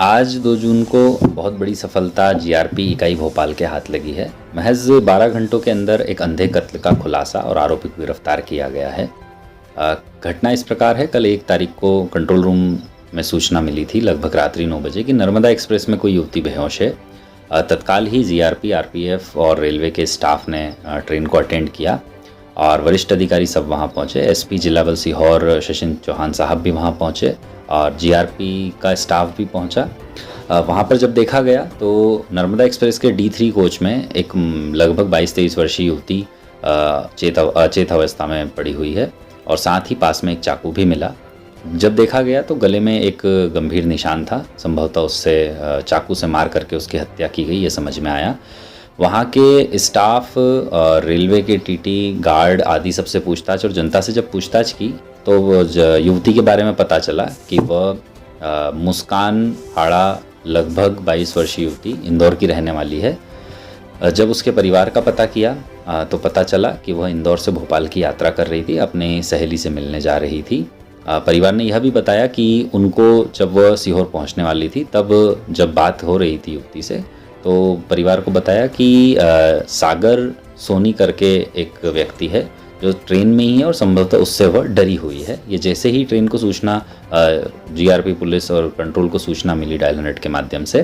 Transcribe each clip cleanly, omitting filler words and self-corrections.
आज 2 जून को बहुत बड़ी सफलता जीआरपी इकाई भोपाल के हाथ लगी है। महज 12 घंटों के अंदर एक अंधे कत्ल का खुलासा और आरोपी को गिरफ्तार किया गया है। घटना इस प्रकार है, कल 1 तारीख को कंट्रोल रूम में सूचना मिली थी लगभग रात्रि 9 बजे कि नर्मदा एक्सप्रेस में कोई युवती बेहोश है। तत्काल ही जीआरपी, आरपीएफ और रेलवे के स्टाफ ने ट्रेन को अटेंड किया और वरिष्ठ अधिकारी सब वहां पहुंचे। एसपी जिला बल सीहोर शशिन चौहान साहब भी वहां पहुंचे और जीआरपी का स्टाफ भी पहुंचा। वहां पर जब देखा गया तो नर्मदा एक्सप्रेस के D3 कोच में एक लगभग 22-23 वर्षीय युवती अचेत अवस्था में पड़ी हुई है और साथ ही पास में एक चाकू भी मिला। जब देखा गया तो गले में एक गंभीर निशान था, संभवतः उससे चाकू से मार करके उसकी हत्या की गई, ये समझ में आया। वहाँ के स्टाफ, रेलवे के टीटी, गार्ड आदि सबसे पूछताछ और जनता से जब पूछताछ की तो युवती के बारे में पता चला कि वह मुस्कान हाड़ा लगभग 22 वर्षीय युवती इंदौर की रहने वाली है। जब उसके परिवार का पता किया तो पता चला कि वह इंदौर से भोपाल की यात्रा कर रही थी, अपनी सहेली से मिलने जा रही थी। परिवार ने यह भी बताया कि उनको जब वह सीहोर पहुंचने वाली थी तब जब बात हो रही थी युवती से तो परिवार को बताया कि सागर सोनी करके एक व्यक्ति है जो ट्रेन में ही है और संभवतः उससे वह डरी हुई है। ये जैसे ही ट्रेन को सूचना, जीआरपी पुलिस और कंट्रोल को सूचना मिली डायल 100 के माध्यम से,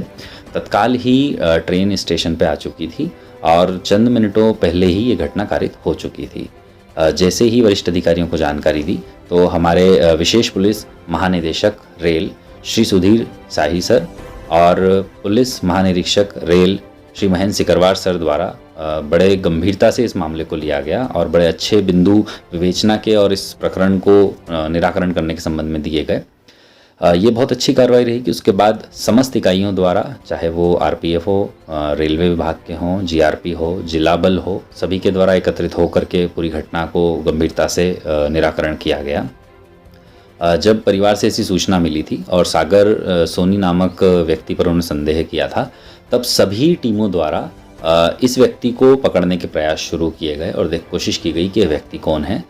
तत्काल ही ट्रेन स्टेशन पे आ चुकी थी और चंद मिनटों पहले ही ये घटना कारित हो चुकी थी। जैसे ही वरिष्ठ अधिकारियों को जानकारी दी तो हमारे विशेष पुलिस महानिदेशक रेल श्री सुधीर शाही सर और पुलिस महानिरीक्षक रेल श्री महेंद्र सिकरवार सर द्वारा बड़े गंभीरता से इस मामले को लिया गया और बड़े अच्छे बिंदु विवेचना के और इस प्रकरण को निराकरण करने के संबंध में दिए गए। ये बहुत अच्छी कार्रवाई रही कि उसके बाद समस्त इकाइयों द्वारा, चाहे वो आरपीएफ हो, रेलवे विभाग के हों, जीआरपी हो, जिला बल हो, सभी के द्वारा एकत्रित होकर के पूरी घटना को गंभीरता से निराकरण किया गया। जब परिवार से ऐसी सूचना मिली थी और सागर सोनी नामक व्यक्ति पर उन्होंने संदेह किया था, तब सभी टीमों द्वारा इस व्यक्ति को पकड़ने के प्रयास शुरू किए गए और कोशिश की गई कि यह व्यक्ति कौन है।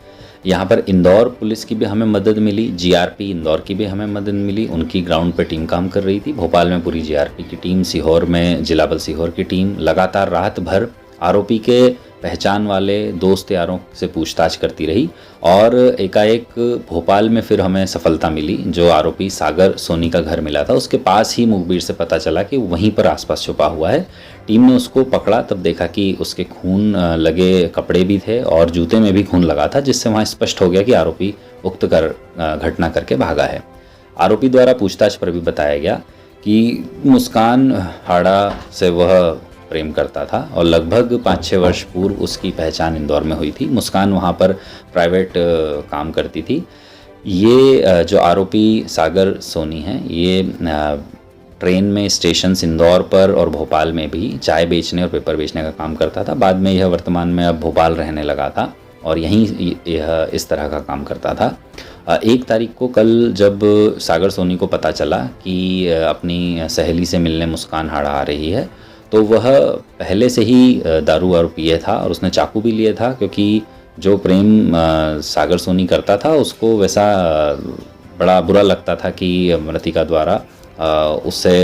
यहाँ पर इंदौर पुलिस की भी हमें मदद मिली, जीआरपी इंदौर की भी हमें मदद मिली, उनकी ग्राउंड पर टीम काम कर रही थी। भोपाल में पूरी जीआरपी की टीम, सीहोर में जिला बल सीहोर की टीम लगातार रात भर आरोपी के पहचान वाले दोस्त यारों से पूछताछ करती रही और एकाएक भोपाल में फिर हमें सफलता मिली। जो आरोपी सागर सोनी का घर मिला था उसके पास ही मुखबिर से पता चला कि वहीं पर आसपास छुपा हुआ है। टीम ने उसको पकड़ा, तब देखा कि उसके खून लगे कपड़े भी थे और जूते में भी खून लगा था, जिससे वहाँ स्पष्ट हो गया कि आरोपी उक्त घटना करके भागा है। आरोपी द्वारा पूछताछ पर भी बताया गया कि मुस्कान हाड़ा से वह प्रेम करता था और लगभग 5-6 वर्ष पूर्व उसकी पहचान इंदौर में हुई थी। मुस्कान वहाँ पर प्राइवेट काम करती थी। ये जो आरोपी सागर सोनी है, ये ट्रेन में स्टेशन इंदौर पर और भोपाल में भी चाय बेचने और पेपर बेचने का काम करता था। बाद में यह वर्तमान में अब भोपाल रहने लगा था और यहीं यह इस तरह का काम करता था। 1 तारीख को कल जब सागर सोनी को पता चला कि अपनी सहेली से मिलने मुस्कान हाड़ा आ रही है तो वह पहले से ही दारू वारू पिए था और उसने चाकू भी लिए था, क्योंकि जो प्रेम सागर सोनी करता था उसको वैसा बड़ा बुरा लगता था कि मृतिका द्वारा उससे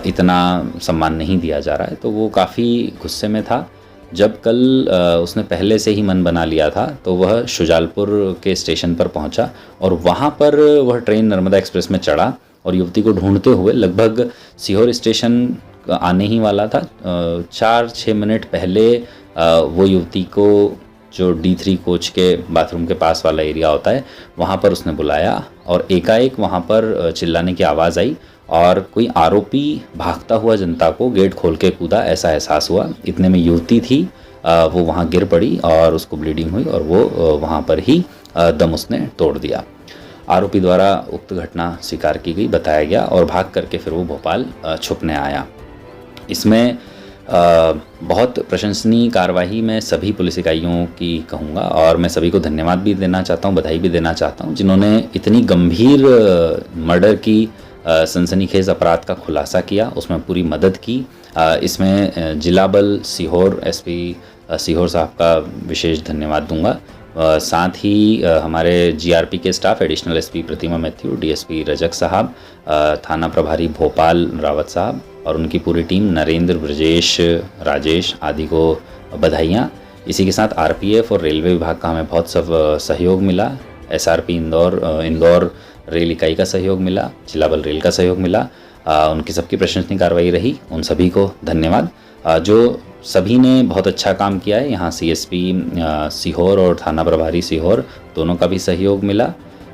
इतना सम्मान नहीं दिया जा रहा है, तो वो काफ़ी गुस्से में था। जब कल उसने पहले से ही मन बना लिया था तो वह शुजालपुर के स्टेशन पर पहुंचा और वहां पर वह ट्रेन नर्मदा एक्सप्रेस में चढ़ा और युवती को ढूंढते हुए लगभग सीहोर स्टेशन आने ही वाला था। 4-6 मिनट पहले वो युवती को जो D3 कोच के बाथरूम के पास वाला एरिया होता है वहाँ पर उसने बुलाया और एकाएक वहाँ पर चिल्लाने की आवाज़ आई और कोई आरोपी भागता हुआ जनता को गेट खोल के कूदा, ऐसा एहसास हुआ। इतने में युवती थी, वो वहाँ गिर पड़ी और उसको ब्लीडिंग हुई और वो वहाँ पर ही दम उसने तोड़ दिया। आरोपी द्वारा उक्त घटना स्वीकार की गई, बताया गया और भाग करके फिर वो भोपाल छुपने आया। इसमें बहुत प्रशंसनीय कार्रवाई मैं सभी पुलिस इकाइयों की कहूँगा और मैं सभी को धन्यवाद भी देना चाहता हूँ, बधाई भी देना चाहता हूँ, जिन्होंने इतनी गंभीर मर्डर की सनसनीखेज अपराध का खुलासा किया, उसमें पूरी मदद की। इसमें जिला बल सीहोर एसपी सीहोर साहब का विशेष धन्यवाद दूंगा साथ ही हमारे जीआरपी के स्टाफ एडिशनल एसपी प्रतिमा मैथ्यू, डीएसपी रजक साहब, थाना प्रभारी भोपाल रावत साहब और उनकी पूरी टीम, नरेंद्र, ब्रजेश, राजेश आदि को बधाइयाँ। इसी के साथ आरपीएफ और रेलवे विभाग का हमें बहुत सब सहयोग मिला। एसआरपी इंदौर रेल इकाई का सहयोग मिला, जिला बल रेल का सहयोग मिला। उनकी सबकी प्रशंसनीय कार्रवाई रही, उन सभी को धन्यवाद। जो सभी ने बहुत अच्छा काम किया है। यहाँ सीएसपी सीहोर और थाना प्रभारी सीहोर दोनों का भी सहयोग मिला।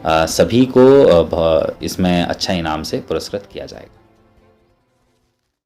सभी को इसमें अच्छा इनाम से पुरस्कृत किया जाएगा।